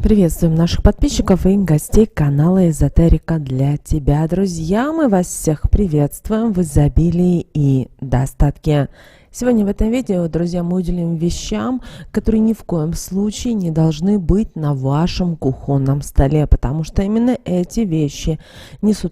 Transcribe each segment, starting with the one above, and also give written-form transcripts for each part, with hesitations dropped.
Приветствуем наших подписчиков и гостей канала Эзотерика для тебя, друзья. Мы вас всех приветствуем в изобилии и достатке. Сегодня в этом видео, друзья, мы уделим вещам, которые ни в коем случае не должны быть на вашем кухонном столе, потому что именно эти вещи несут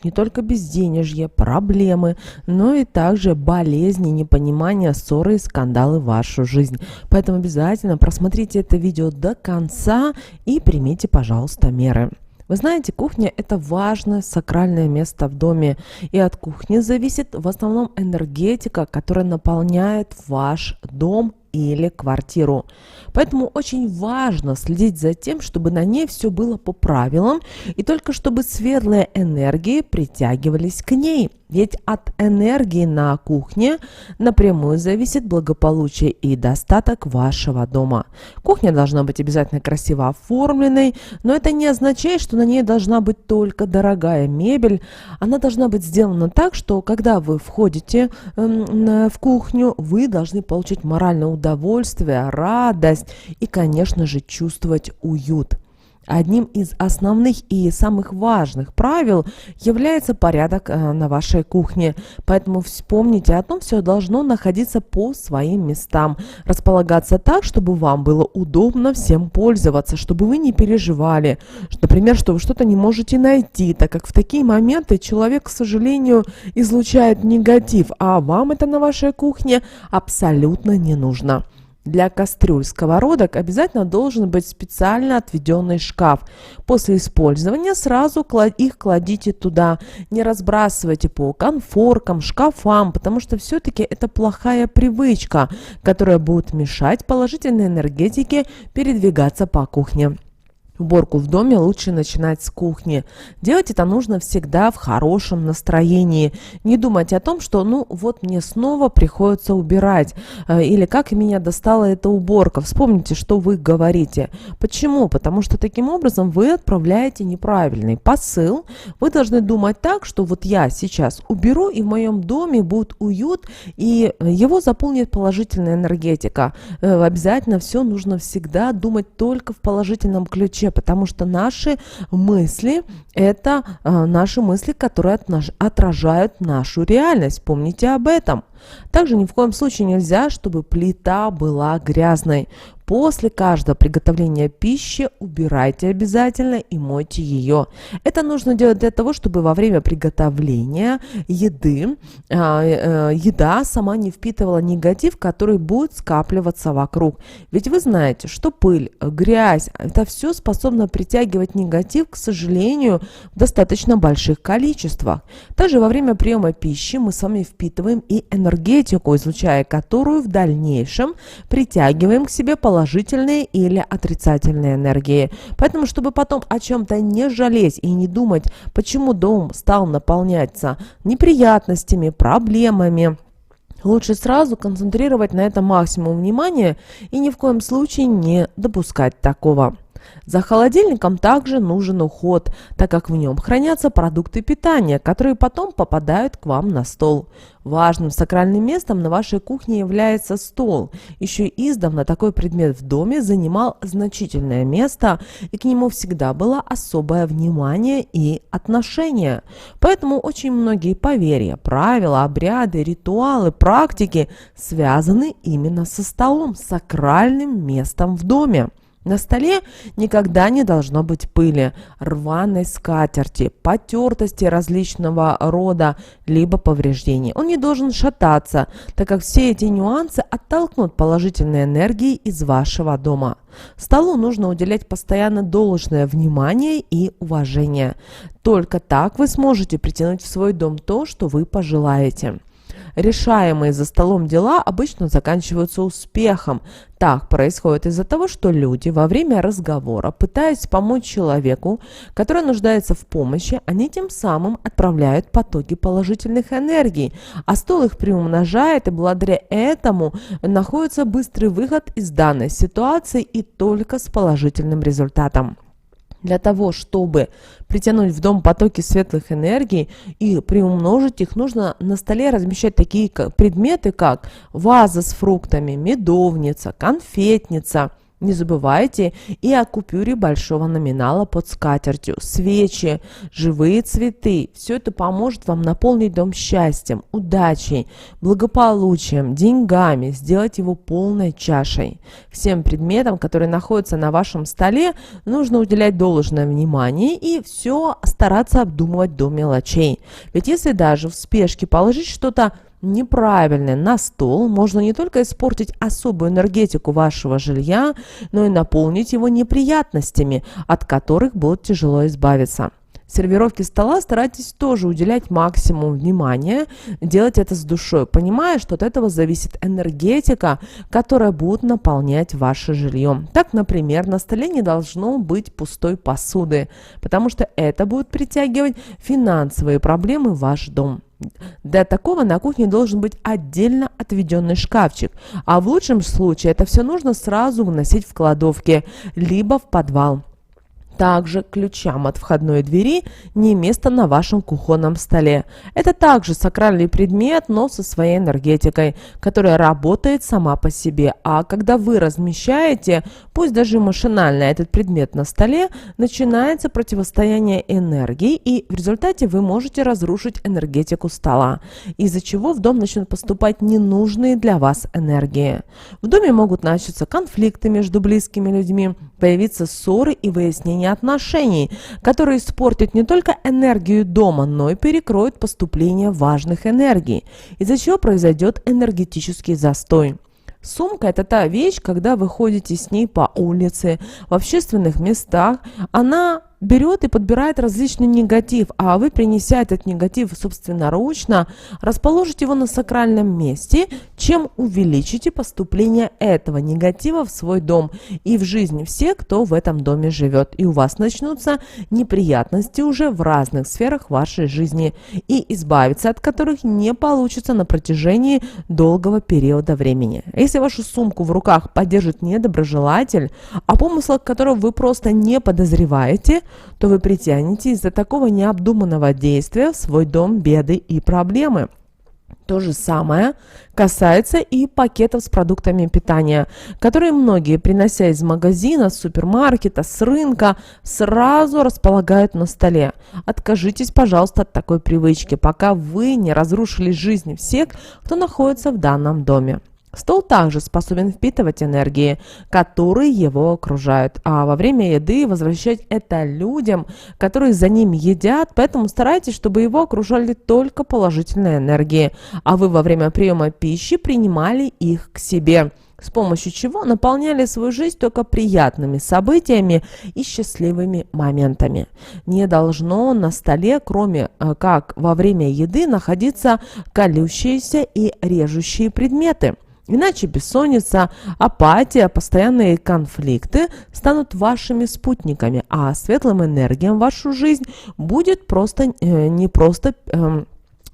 не только безденежье, проблемы, но и также болезни, непонимания, ссоры и скандалы в вашу жизнь. Поэтому обязательно просмотрите это видео до конца и примите, пожалуйста, меры. Вы знаете, кухня – это важное сакральное место в доме, и от кухни зависит в основном энергетика, которая наполняет ваш дом или квартиру. Поэтому очень важно следить за тем, чтобы на ней все было по правилам, и только чтобы светлые энергии притягивались к ней. Ведь от энергии на кухне напрямую зависит благополучие и достаток вашего дома. Кухня должна быть обязательно красиво оформленной, но это не означает, что на ней должна быть только дорогая мебель. Она должна быть сделана так, что когда вы входите в кухню, вы должны получить моральное удовольствие, радость и, конечно же, чувствовать уют. Одним из основных и самых важных правил является порядок на вашей кухне. Поэтому вспомните о том, все должно находиться по своим местам, располагаться так, чтобы вам было удобно всем пользоваться, чтобы вы не переживали, например, что вы что-то не можете найти, так как в такие моменты человек, к сожалению, излучает негатив, а вам это на вашей кухне абсолютно не нужно. Для кастрюль, сковородок обязательно должен быть специально отведенный шкаф. После использования сразу их кладите туда. Не разбрасывайте по конфоркам, шкафам, потому что все-таки это плохая привычка, которая будет мешать положительной энергетике передвигаться по кухне. Уборку в доме лучше начинать с кухни. Делать это нужно всегда в хорошем настроении. Не думать о том, что мне снова приходится убирать. Или как меня достала эта уборка. Вспомните, что вы говорите. Почему? Потому что таким образом вы отправляете неправильный посыл. Вы должны думать так, что вот я сейчас уберу, и в моем доме будет уют, и его заполнит положительная энергетика. Обязательно все нужно всегда думать только в положительном ключе. Потому что наши мысли – это наши мысли, которые отражают нашу реальность. Помните об этом. Также ни в коем случае нельзя, чтобы плита была грязной. После каждого приготовления пищи убирайте обязательно и мойте ее. Это нужно делать для того, чтобы во время приготовления еда сама не впитывала негатив, который будет скапливаться вокруг. Ведь вы знаете, что пыль, грязь – это все способно притягивать негатив, к сожалению, в достаточно больших количествах. Также во время приема пищи мы с вами впитываем и энергетику, излучая которую в дальнейшем притягиваем к себе положительные или отрицательные энергии. Поэтому, чтобы потом о чем-то не жалеть и не думать, почему дом стал наполняться неприятностями, проблемами, лучше сразу концентрировать на этом максимум внимания и ни в коем случае не допускать такого. За холодильником также нужен уход, так как в нем хранятся продукты питания, которые потом попадают к вам на стол. Важным сакральным местом на вашей кухне является стол. Еще издавна такой предмет в доме занимал значительное место, и к нему всегда было особое внимание и отношение. Поэтому очень многие поверья, правила, обряды, ритуалы, практики связаны именно со столом, сакральным местом в доме. На столе никогда не должно быть пыли, рваной скатерти, потертости различного рода, либо повреждений. Он не должен шататься, так как все эти нюансы оттолкнут положительные энергии из вашего дома. Столу нужно уделять постоянно должное внимание и уважение. Только так вы сможете притянуть в свой дом то, что вы пожелаете. Решаемые за столом дела обычно заканчиваются успехом. Так происходит из-за того, что люди во время разговора, пытаясь помочь человеку, который нуждается в помощи, они тем самым отправляют потоки положительных энергий, а стол их приумножает, и благодаря этому находится быстрый выход из данной ситуации и только с положительным результатом. Для того, чтобы притянуть в дом потоки светлых энергий и приумножить их, нужно на столе размещать такие предметы, как ваза с фруктами, медовница, конфетница, Не забывайте и о купюре большого номинала под скатертью, свечи, живые цветы. Все это поможет вам наполнить дом счастьем, удачей, благополучием, деньгами, сделать его полной чашей. Всем предметам, которые находятся на вашем столе, нужно уделять должное внимание и все стараться обдумывать до мелочей. Ведь если даже в спешке положить что-то неправильное на стол, можно не только испортить особую энергетику вашего жилья, но и наполнить его неприятностями, от которых будет тяжело избавиться. Сервировке стола старайтесь тоже уделять максимум внимания, делать это с душой, понимая, что от этого зависит энергетика, которая будет наполнять ваше жилье. Так, например, на столе не должно быть пустой посуды, потому что это будет притягивать финансовые проблемы в ваш дом. Для такого на кухне должен быть отдельно отведенный шкафчик, а в лучшем случае это все нужно сразу выносить в кладовке, либо в подвал. Также ключам от входной двери не место на вашем кухонном столе. Это также сакральный предмет, но со своей энергетикой, которая работает сама по себе. А когда вы размещаете, пусть даже машинально, этот предмет на столе, начинается противостояние энергии, и в результате вы можете разрушить энергетику стола, из-за чего в дом начнут поступать ненужные для вас энергии. В доме могут начаться конфликты между близкими людьми, появиться ссоры и выяснение отношений, которые испортят не только энергию дома, но и перекроют поступление важных энергий, из-за чего произойдет энергетический застой. Сумка – это та вещь, когда вы ходите с ней по улице, в общественных местах, она берет и подбирает различный негатив, а вы, принеся этот негатив собственноручно, расположите его на сакральном месте, чем увеличите поступление этого негатива в свой дом и в жизнь всех, кто в этом доме живет. И у вас начнутся неприятности уже в разных сферах вашей жизни, и избавиться от которых не получится на протяжении долгого периода времени. Если вашу сумку в руках поддержит недоброжелатель, о помыслах которого вы просто не подозреваете, то вы притянете из-за такого необдуманного действия в свой дом беды и проблемы. То же самое касается и пакетов с продуктами питания, которые многие, принося из магазина, супермаркета, с рынка, сразу располагают на столе. Откажитесь, пожалуйста, от такой привычки, пока вы не разрушили жизнь всех, кто находится в данном доме. Стол также способен впитывать энергии, которые его окружают, а во время еды возвращать это людям, которые за ним едят, поэтому старайтесь, чтобы его окружали только положительные энергии, а вы во время приема пищи принимали их к себе, с помощью чего наполняли свою жизнь только приятными событиями и счастливыми моментами. Не должно на столе, кроме как во время еды, находиться колющиеся и режущие предметы. Иначе бессонница, апатия, постоянные конфликты станут вашими спутниками, а светлым энергиям в вашу жизнь будет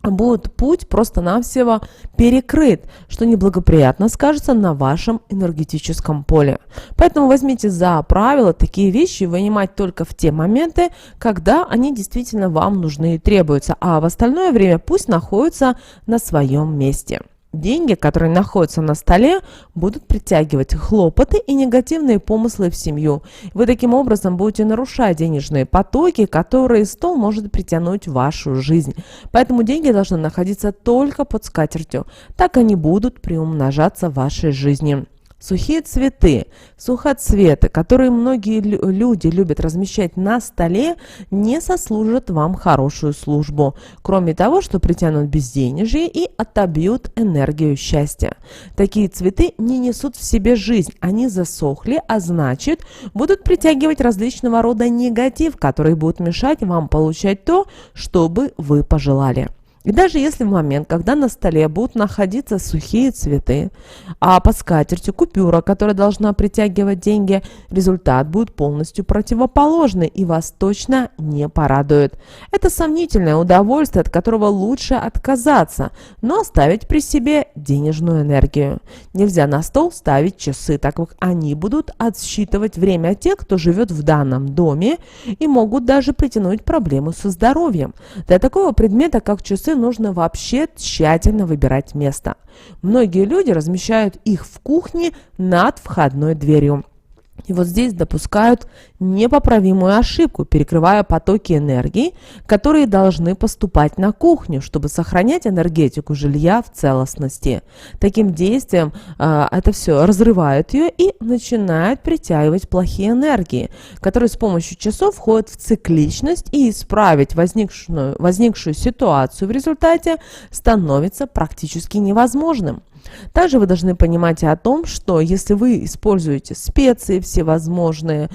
будет путь просто-навсего перекрыт, что неблагоприятно скажется на вашем энергетическом поле. Поэтому возьмите за правило такие вещи вынимать только в те моменты, когда они действительно вам нужны и требуются, а в остальное время пусть находятся на своем месте. Деньги, которые находятся на столе, будут притягивать хлопоты и негативные помыслы в семью. Вы таким образом будете нарушать денежные потоки, которые стол может притянуть в вашу жизнь. Поэтому деньги должны находиться только под скатертью. Так они будут приумножаться в вашей жизни. Сухие цветы, сухоцветы, которые многие люди любят размещать на столе, не сослужат вам хорошую службу, кроме того, что притянут безденежье и отобьют энергию счастья. Такие цветы не несут в себе жизнь, они засохли, а значит, будут притягивать различного рода негатив, который будет мешать вам получать то, что бы вы пожелали. И даже если в момент, когда на столе будут находиться сухие цветы, а под скатертью купюра, которая должна притягивать деньги, результат будет полностью противоположный и вас точно не порадует. Это сомнительное удовольствие, от которого лучше отказаться, но оставить при себе денежную энергию. Нельзя на стол ставить часы, так как они будут отсчитывать время тех, кто живет в данном доме, и могут даже притянуть проблемы со здоровьем. Для такого предмета, как часы, нужно вообще тщательно выбирать место. Многие люди размещают их в кухне над входной дверью. И вот здесь допускают непоправимую ошибку, перекрывая потоки энергии, которые должны поступать на кухню, чтобы сохранять энергетику жилья в целостности. Таким действием это все разрывает ее и начинает притягивать плохие энергии, которые с помощью часов входят в цикличность, и исправить возникшую ситуацию в результате становится практически невозможным. Также вы должны понимать о том, что если вы используете специи всевозможные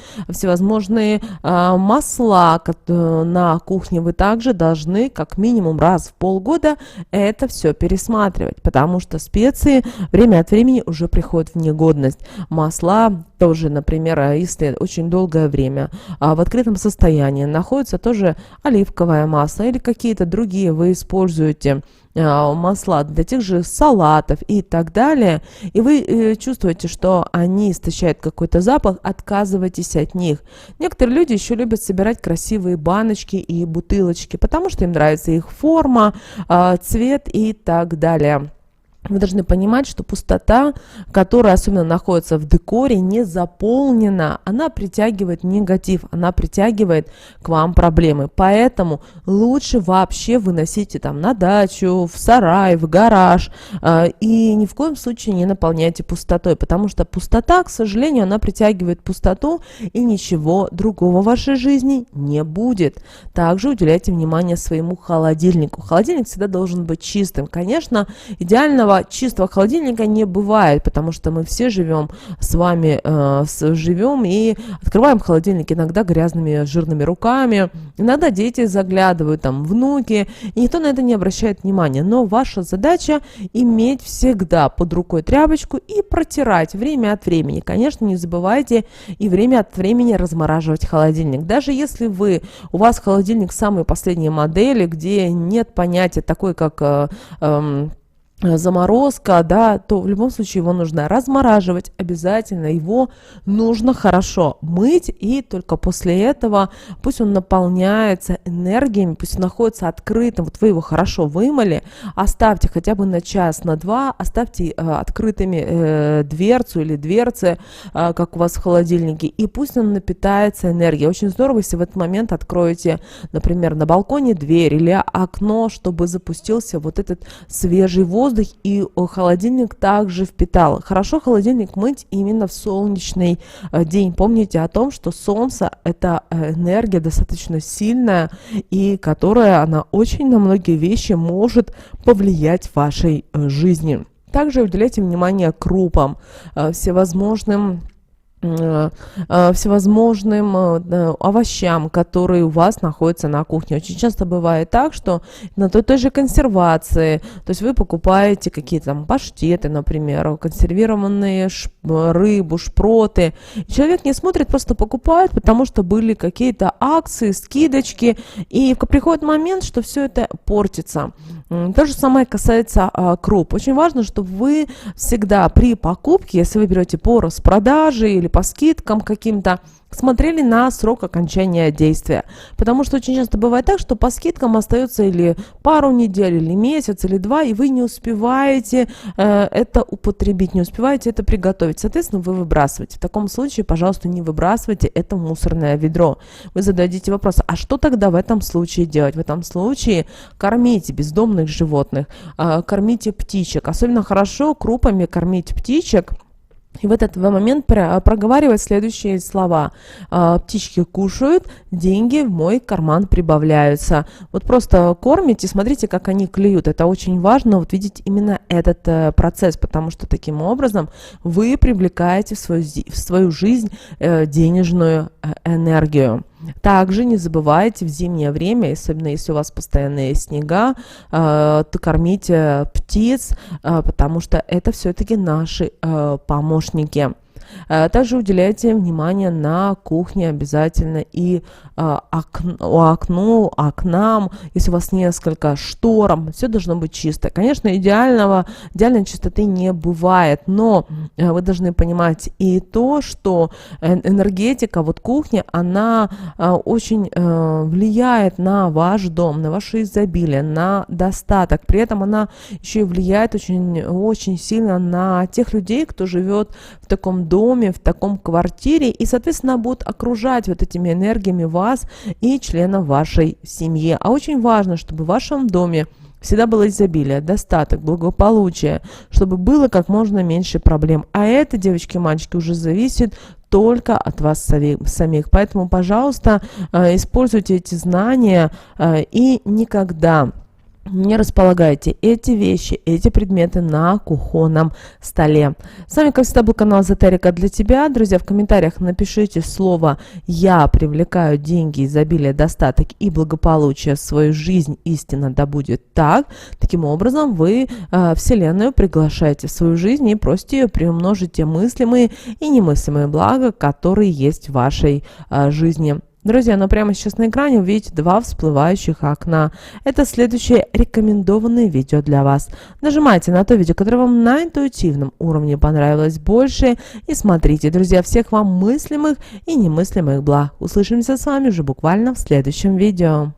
масла на кухне, вы также должны как минимум раз в полгода это все пересматривать, потому что специи время от времени уже приходят в негодность. Масла тоже, например, если очень долгое время в открытом состоянии находится тоже оливковое масло или какие-то другие вы используете масла для тех же салатов и так далее, и вы чувствуете, что они источают какой-то запах, отказывайтесь от них. Некоторые люди еще любят собирать красивые баночки и бутылочки, потому что им нравится их форма, цвет и так далее. Вы должны понимать, что пустота, которая особенно находится в декоре, не заполнена, она притягивает негатив, она притягивает к вам проблемы. Поэтому лучше вообще выносите там на дачу, в сарай, в гараж, и ни в коем случае не наполняйте пустотой, потому что пустота, к сожалению, она притягивает пустоту, и ничего другого в вашей жизни не будет. Также уделяйте внимание своему холодильнику. Холодильник всегда должен быть чистым. Конечно, идеального чистого холодильника не бывает, потому что мы все живем с вами, живем и открываем холодильник иногда грязными, жирными руками. Иногда дети заглядывают, там, внуки, и никто на это не обращает внимания. Но ваша задача иметь всегда под рукой тряпочку и протирать время от времени. Конечно, не забывайте и время от времени размораживать холодильник. Даже если у вас холодильник самой последней модели, где нет понятия такой, как заморозка, да, то в любом случае его нужно размораживать, обязательно его нужно хорошо мыть, и только после этого пусть он наполняется энергиями, пусть он находится открытым, вот вы его хорошо вымыли, оставьте хотя бы на час, на два, оставьте открытыми дверцу или дверцы, как у вас в холодильнике, и пусть он напитается энергией. Очень здорово, если в этот момент откроете, например, на балконе дверь или окно, чтобы запустился вот этот свежий воздух, и холодильник также впитал. Хорошо холодильник мыть именно в солнечный день. Помните о том, что солнце – это энергия достаточно сильная, и которая, она очень на многие вещи может повлиять в вашей жизни. Также уделяйте внимание крупам, всевозможным овощам, которые у вас находятся на кухне. Очень часто бывает так, что на той же консервации, то есть вы покупаете какие-то там паштеты, например, консервированные рыбу, шпроты. Человек не смотрит, просто покупает, потому что были какие-то акции, скидочки, и приходит момент, что все это портится. То же самое касается круп. Очень важно, чтобы вы всегда при покупке, если вы берете по распродаже или по скидкам каким-то, смотрели на срок окончания действия. Потому что очень часто бывает так, что по скидкам остается или пару недель, или месяц, или два, и вы не успеваете это употребить, не успеваете это приготовить. Соответственно, вы выбрасываете. В таком случае, пожалуйста, не выбрасывайте это в мусорное ведро. Вы зададите вопрос, а что тогда в этом случае делать? В этом случае кормите бездомных животных, кормите птичек. Особенно хорошо крупами кормить птичек. И в этот момент проговаривать следующие слова. Птички кушают, деньги в мой карман прибавляются. Вот просто кормите, смотрите, как они клюют. Это очень важно, вот видеть именно этот процесс, потому что таким образом вы привлекаете в свою жизнь денежную энергию. Также не забывайте в зимнее время, особенно если у вас постоянные снега, кормите птиц, потому что это все-таки наши помощники. Также уделяйте внимание на кухне обязательно и окнам, если у вас несколько шторам, все должно быть чисто. Конечно, идеальной чистоты не бывает, но вы должны понимать и то, что энергетика вот кухни, она очень влияет на ваш дом, на ваше изобилие, на достаток. При этом она еще и влияет очень, очень сильно на тех людей, кто живет в таком доме, в таком квартире, и, соответственно, будут окружать вот этими энергиями вас и членов вашей семьи. А очень важно, чтобы в вашем доме всегда было изобилие, достаток, благополучие, чтобы было как можно меньше проблем. А это, девочки и мальчики, уже зависит только от вас самих. Поэтому, пожалуйста, используйте эти знания и никогда не располагайте эти вещи, эти предметы на кухонном столе. С вами, как всегда, был канал Эзотерика для тебя. Друзья, в комментариях напишите слово «Я привлекаю деньги, изобилие, достаток и благополучие в свою жизнь. Истина да будет так». Таким образом, вы Вселенную приглашаете в свою жизнь и просите ее приумножить те мыслимые и немыслимые блага, которые есть в вашей жизни. Друзья, но прямо сейчас на экране увидите 2 всплывающих окна. Это следующее рекомендованное видео для вас. Нажимайте на то видео, которое вам на интуитивном уровне понравилось больше. И смотрите, друзья, всех вам мыслимых и немыслимых благ. Услышимся с вами уже буквально в следующем видео.